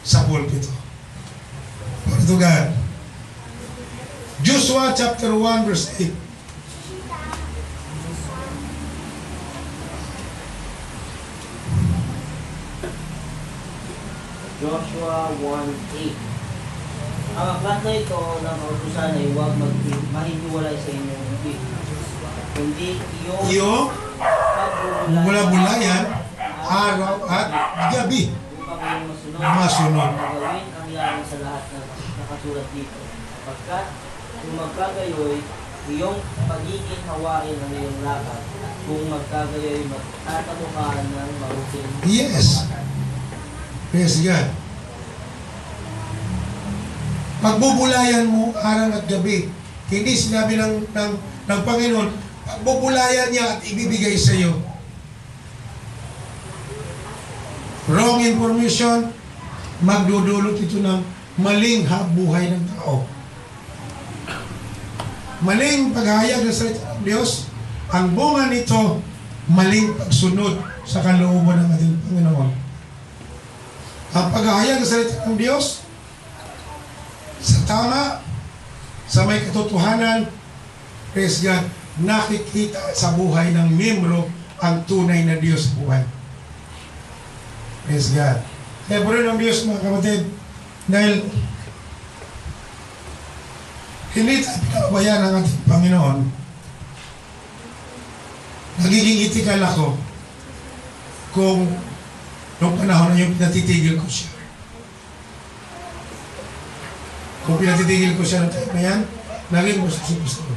sa pulpito. Glory to God. Joshua chapter 1 verse 8. Joshua 1:8. Ang aklat na ito ng kautusan ay huwag mahihiwalay sa inyong bibig, kundi iyong Bula-bulayan, araw at gabi. upang iyong Masunod. gawin ang yaman sa lahat ng nakasulat dito. Pagkat kung magkagayoy, iyong pagiging hawain ang iyong lakad. Kung magkagayoy, magtatamukhaan ng mabuting. Yes. Praise God. Pagbubulayan mo araw at gabi. Hindi sinabi ng Panginoon, pagbubulayan niya at ibibigay sa iyo. Wrong information, magdudulot ito ng maling buhay ng tao. Maling paghahayag ng salita ng Diyos, ang bunga nito, maling pagsunod sa kalooban ng ating Panginoon. Ang paghahayag ng salita ng Diyos, sa tama, sa may katotohanan, praise God, nakikita sa buhay ng miyembro ang tunay na Diyos sa buhay. Praise God. Kaya po rin ang Diyos, mga kapatid, dahil hindi tayo pinabayan ng ating Panginoon, nagiging itikal ako kung noong panahon na yung pinatitigil ko siya. Kung pinatitigil ko siya ng time na yan, naging gusto si Pastor.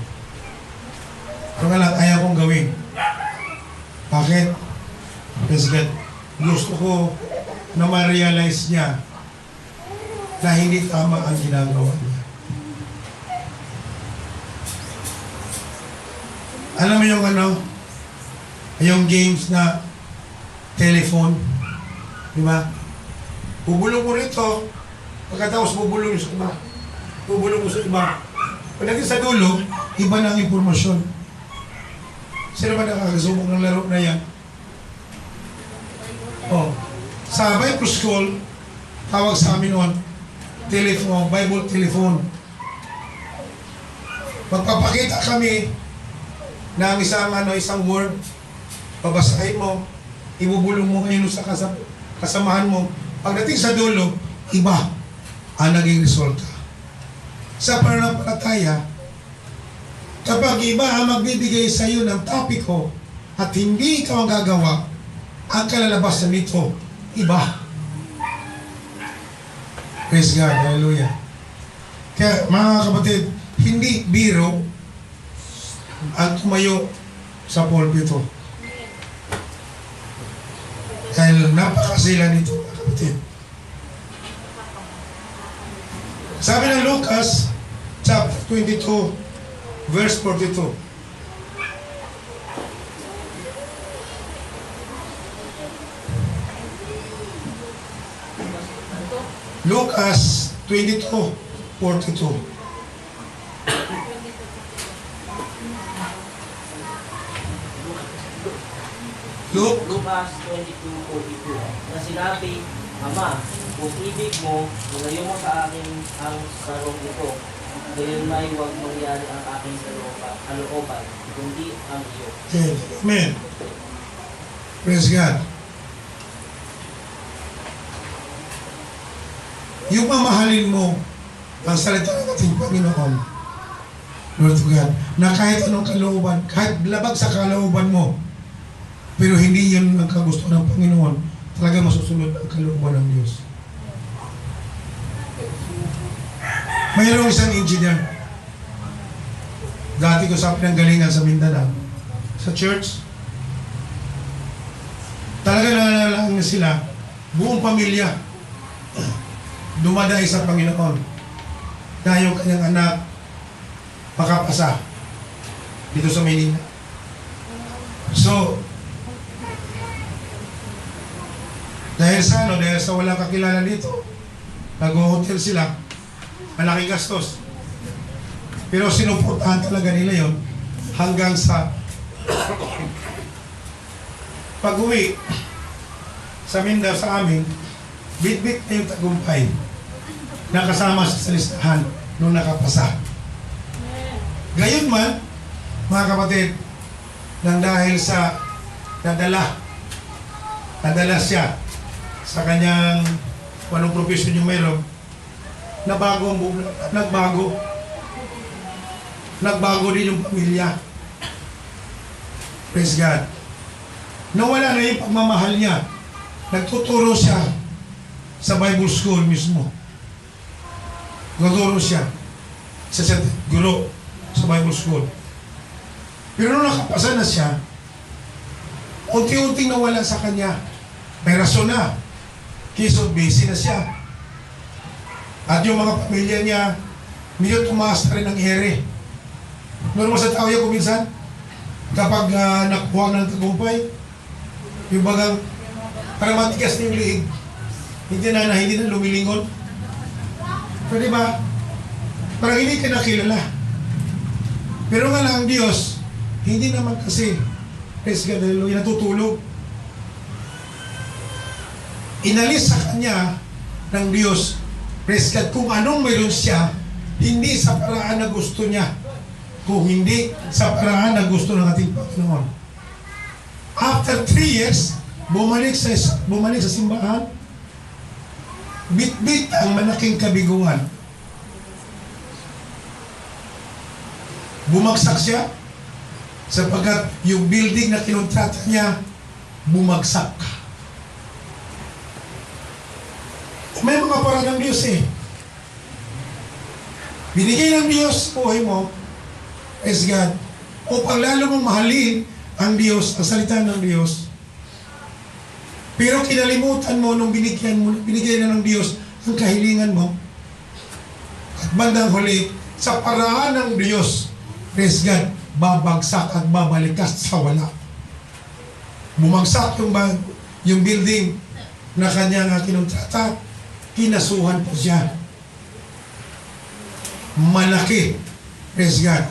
Pero nga lang, ayaw kong gawin. Bakit? Praise God. Gusto ko na ma-realize niya na hindi tama ang ginagawa niya. Alam mo yung games na telephone, di ba? Bubulong mo rito, pagkatapos bubulong sa iba. Bubulong mo sa iba. Pagdating sa dulo, iba na ang impormasyon. Sino ba nakakasubok ng laro na yan? Oh, sa Bible School, tawag sa amin noon, telephone, Bible telephone. Magpapakita kami ng isang word, babasahin mo, ibubulong mo ngayon sa kasamahan mo, Pagdating sa dulo, iba ang naging resulta. Sa pananampalataya, kapag iba ang magbibigay sa iyo ng topiko at hindi ikaw ang gagawa, ang kalalabasan nito, iba. Praise God, hallelujah. Kaya mga kapatid, hindi biro ang tumayo sa pulpito. Dahil napakasila nito, mga kapatid. Sabi ng Lucas, chapter 22, verse 42. Lucas 22, 42. Lucas 22:42 na sinabi, Ama, kung ibig mo, ilayo mo sa akin ang sarong ito. Gayon na huwag mangyari ang aking kalooban, kundi ang iyo. Okay. Amen. Praise God. Yung mamahalin mo ang salita ng ating Panginoon, Lord to God, na kahit anong kalooban, kahit labag sa kalooban mo, pero hindi yun ang kagusto ng Panginoon, talaga masusunod ang kalooban ng Diyos. Mayroong isang engineer. Dati ko sa pinanggalingan sa Mindanao, sa church. Talaga nalalang na sila, buong pamilya, dumadayo sa Panginoon. Dahil yung kanyang anak, makapasa dito sa Maynila. So, dahil sa walang kakilala dito, nag-hotel sila, malaking gastos. Pero sinuportahan talaga nila yon hanggang sa pag-uwi sa Mindanao sa amin, bit-bit na yung tagumpay na kasama sa listahan nung nakapasa. Gayon man, mga kapatid, nang dahil sa nadala siya sa kanyang anong profession yung meron, nagbago din yung pamilya. Praise God. Nawala na yung pagmamahal niya. Nagtuturo siya sa Bible school mismo. Nagtuturo siya sa guro sa Bible school. Pero nung nakapasa na siya, unti-unting nawala sa kanya. May rason na. Kiso busy na siya. At yung mga pamilya niya, medyo tumaas na rin ang ere. Normal sa tao yan kuminsan, kapag nakuha ng tagumpay, yung bagang parang matigas na yung liig, hindi na lumilingon. Pwede ba? Parang hindi ka nakilala. Pero nga lang ang Diyos, hindi naman kasi, praise God, hallelujah, natutulog. Inalis sa kanya ng Diyos, praise God, kung anong mayroon siya, hindi sa paraan na gusto niya, kung hindi sa paraan na gusto ng ating Panginoon. After 3 years, bumalik sa simbahan, bit-bit ang malaking kabiguan. Bumagsak siya sapagkat yung building na kinontrata niya, bumagsak. May mga paraan ng Diyos eh. Binigay ng Diyos buhay mo, praise God, upang lalo mong mahalin ang Diyos, ang salita ng Diyos. Pero kinalimutan mo nung binigay na ng Diyos ang kahilingan mo. At bandang huli, sa paraan ng Diyos, praise God, babagsak at babalikas sa wala. Bumagsak yung building na kanyang kinontrata, kinasuhan po siya. Malaki. Praise God.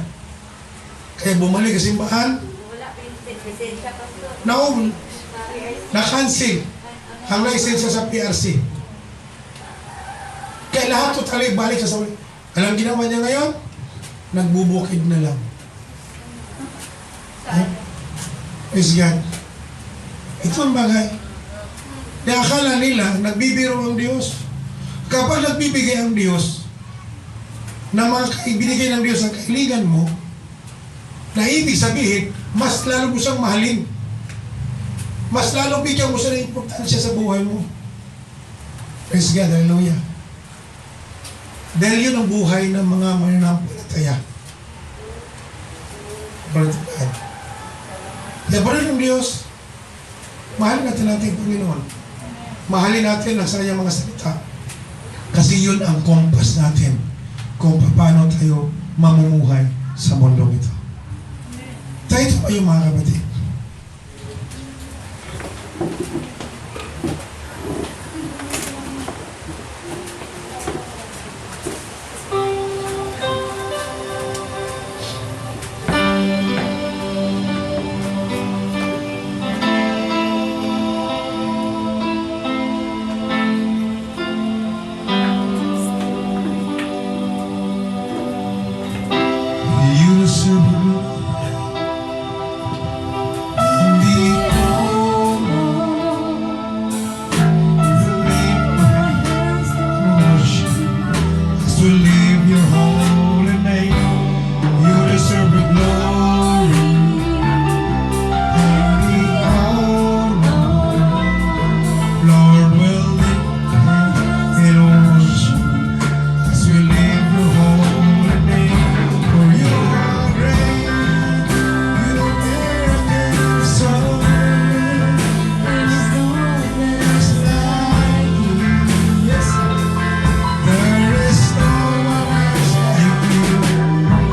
Kaya bumalik sa simbahan, Wala pa yung lisensya, Pastor. na-cancel ang lisensya sa PRC. Kaya lahat totally balik sa uli. Alam ginawa niya ngayon? Nagbubukid na lang. Praise God. Ito ang bagay. Kaya akala nila, nagbibiro ang Diyos. Kapag nagbibigay ang Diyos, na binigay ng Diyos ang kahilingan mo, na ibig sabihin, mas lalo mo siyang mahalin. Mas lalo bigyan mo siya ng importansya sa buhay mo. Praise God, hallelujah. Dahil yun ang buhay ng mga mananampalataya. Glory to God. Kaya pa rin ng Diyos, mahalin natin natin ang Panginoon. Mahalin natin ang sa kanyang mga salita. Kasi yun ang kompas natin kung paano tayo mamumuhay sa mundong ito. Tayo ito kayo mga kapatid. You serve to leave your holy name. You deserve the glory and the honor. Lord, we'll lift in worship as we leave your holy name. For you are great, you are so there's no place like you. Yes, there is no one else like you. Like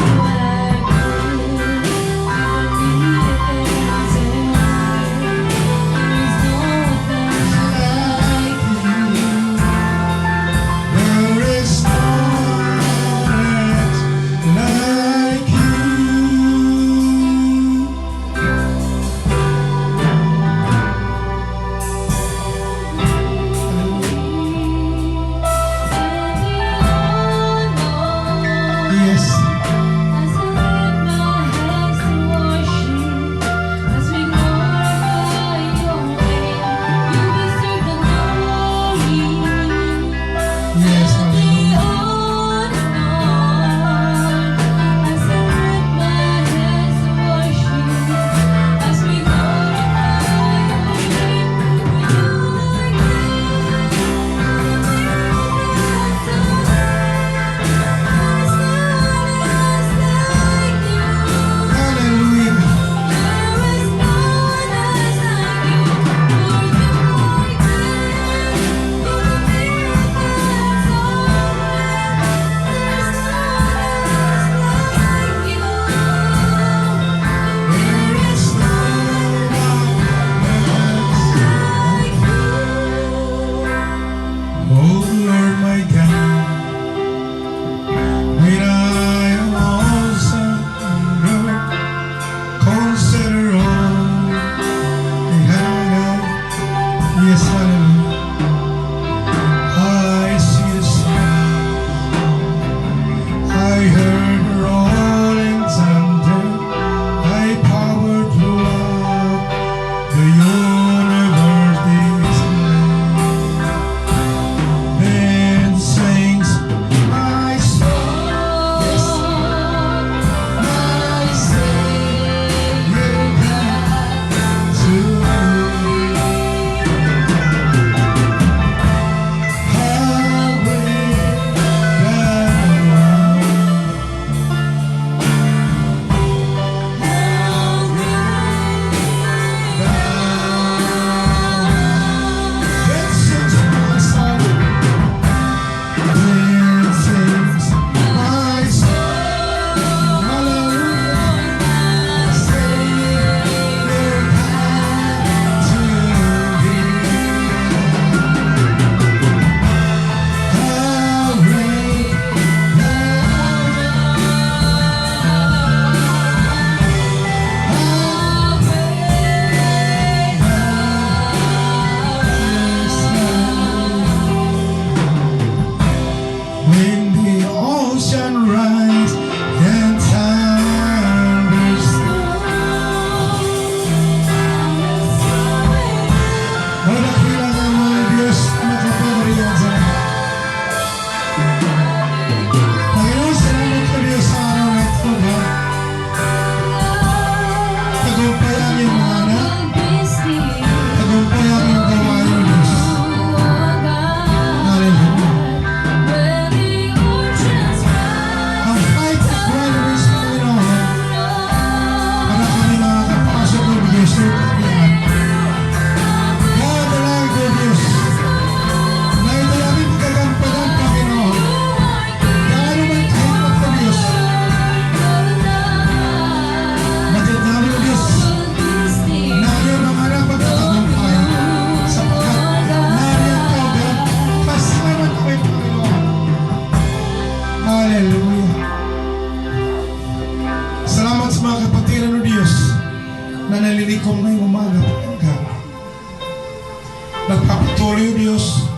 Diyos,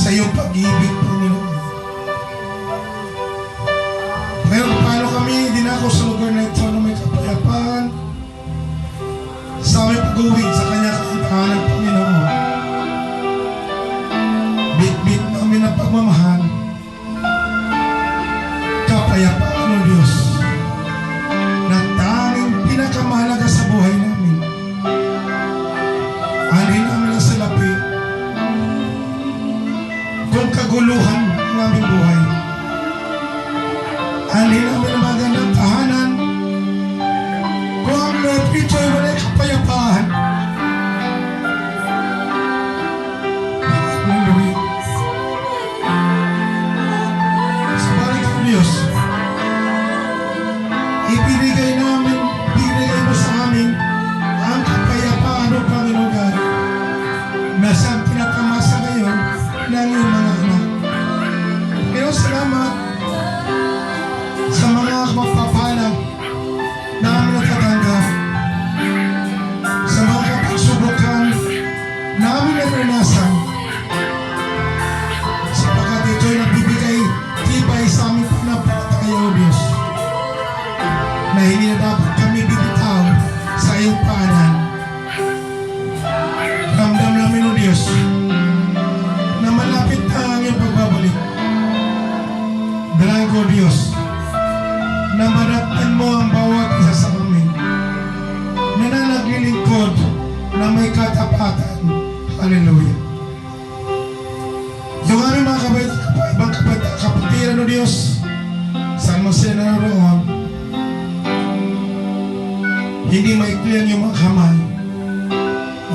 sa iyong pag-ibig, Panginoon. Ngayon, paano kami dinako sa lugar na ito na may kapayapaan sa aming pag-uwi sa kanyang kaintahanan, Panginoon. Bit-bit namin ang pagmamahal, kapayapaan, O Diyos, na tanging pinakamahalaga sa buhay namin. Alin namin ang salapi kung kaguluhan ng aming buhay. Alin namin ang magandang tahanan kung ang Lord ito ay wala'y kapayapaan. Hallelujah. Subalit ang Diyos, ibinigay mo sa amin ang kapayapaan, O Panginoon God, na siyang tinatamasa ngayon ng iyong mga anak. Pero salamat sa mga kapagpapala na aming natatanggap, sa mga kapagsubukan na aming naranasan, sapagkat ito'y nagbibigay tibay sa aming pananampalataya, O Diyos, na hindi na dapat kami bibitaw sa iyong paanan. Ramdam namin, O Diyos, na malapit na ang iyong pagbabalik. Dalangin ko, O Diyos, na madatnan mo ang bawat isa sa amin na naglilingkod na may katapatan. Hallelujah. Yung aming mga ibang kapatiran, O Diyos, saan mo sila naroon, hindi maikli ang iyong mga kamay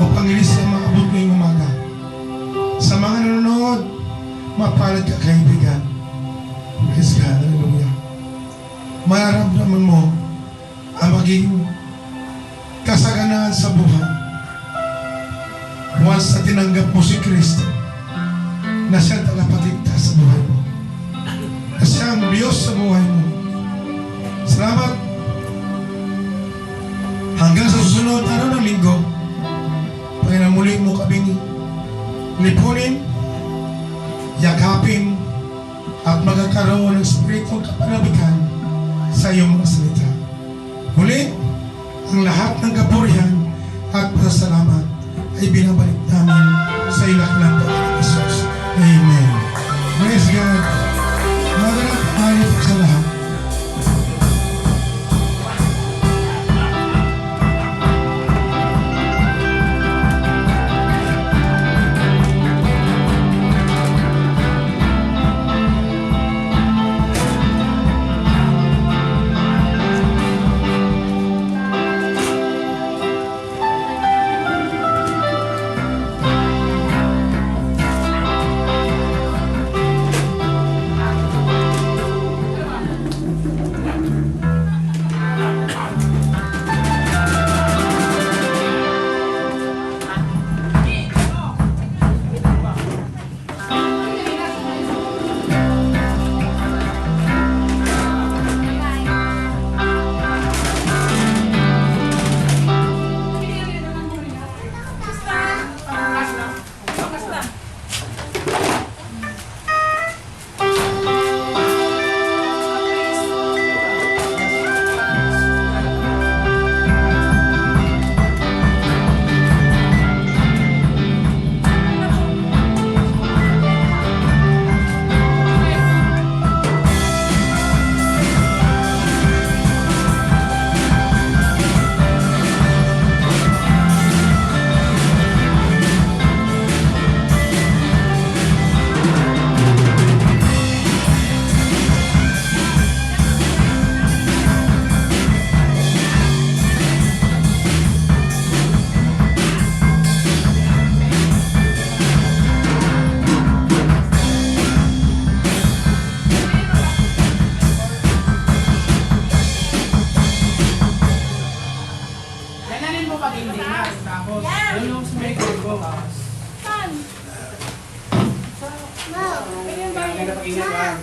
upang ilis na maabot ngayong umaga. Sa mga nanonood, mapalad ka, kaibigan. Praise God. Hallelujah. Mararamdaman mo ang maging kasaganaan sa buhay once na tinanggap mo si Kristo na siyang tagapagligtas sa buhay mo, na siyang Diyos sa buhay mo. Salamat. Hanggang sa susunod araw ng linggo, Panginoon, muli mo kaming lipunin, yakapin, at magkakaroon ng spiritong kapanabikan sa iyong mga salita. Muli, ang lahat ng kapurihan at pasasalamat ay binabalik namin sa ilak ng Panginoon Jesus. Amen. Praise God. Magandang pangalit sa lahat.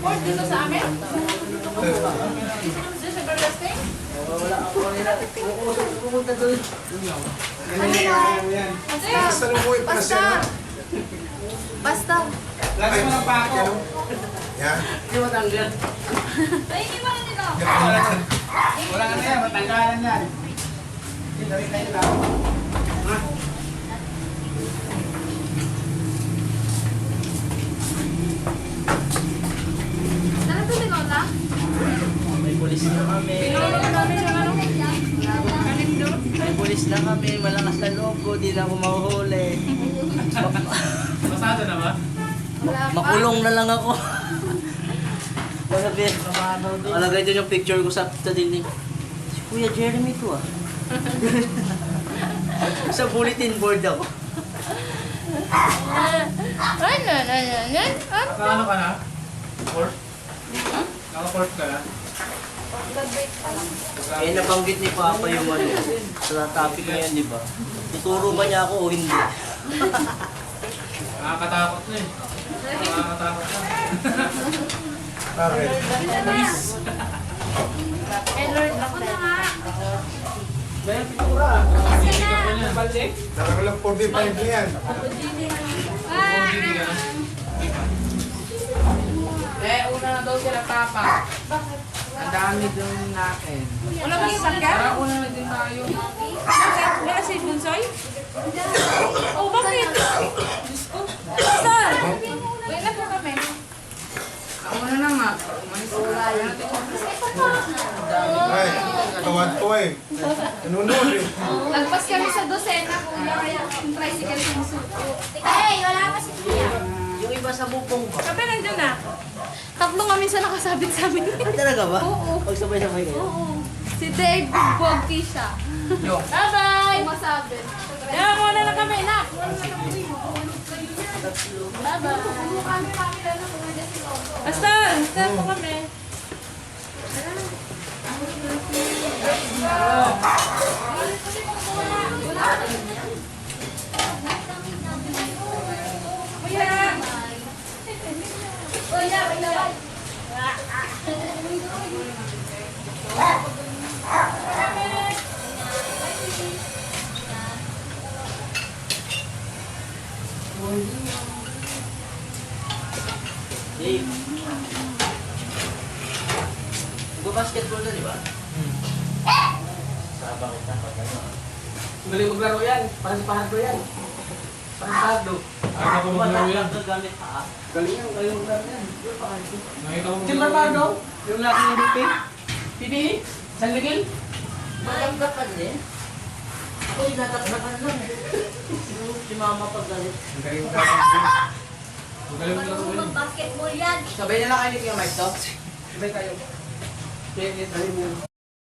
Port dito sa amin? Dito sa Barlasting? Wala ako nila. Pumunta doon. Basta! Basta. Lagi mo ng pako. Yan. Hindi mo tanggal. Ay, hindi mo nito. Wala na yan, matanggalan yan. Hindi, dawin tayo lang. Ano to, Tinola? May pulis na kami. May pulis na kami. Malakas na loob ko. Di na ako mahuhuli. Pasado na ba? Wala pa. Makulong na lang ako. Alagay din yung picture ko sa dinding. Si Kuya Jeremy to ah. Sa bulletin board ako. Ano? Naka-ano ka na? Fourth? Naka-fourth ka na? Eh nabanggit ni Papa yung ano. Sa topic na yan, di ba? Tuturo ba niya ako o hindi? Nakakatakot na eh. Nakakatakot na. Bakit? Eh, Lord, ako na nga. Dahil pintura. Hindi ka pa niya. Balde? Nakakalang 45 na yan. Oo, hindi ka na. Eh, una na daw sila papa. Bakit? Ang dami daw natin. Wala ba yung sakya? Para una na din tayo. Wala si Bunsoy? Oh, bakit? Diyos ko. Sir! Wait na po kami. Una na nga. May sura yan. Ay, tawad ko eh. Nanunod eh. Lagpas kami sa dosena, kuya, kaya yung tricycle sinusuko. Hey, wala pa si Kuya. Yung iba sa bupong ba? Sabi nandiyan na. Tatlo nga minsan nakasabit sa amin. Ay, talaga ba? Oo. Pagsabay-sabay kayo? Oo. Si Dave, Bogty siya. Yo. Bye-bye! Masabit. Kaya muna na kami, nak. Bye-bye. Kami lang ng mga desiloso. Pastor, sir po kami. Kuya! Kuya, kuya! Dave. Nag-basketball na, di ba? Sabang kita pag ano. Galing maglaro yan. Parang si Pahardo yan. Parang si Pahardo. Ano ko maglaro yan? Matatag ka gamit pa. Galing yan. Galing maglaro yan. Nakita ko Si Bernardo, yung laki ng BP. Pili, San Miguel. Malanggapan din. Uy, natakbakan lang. Si mama pag galit. Galing maglaro. Galing maglaro yan. Basketball yan. Sabay na lang kayo ni Kuya Mike to. Sabay tayo. Kaya dali mo.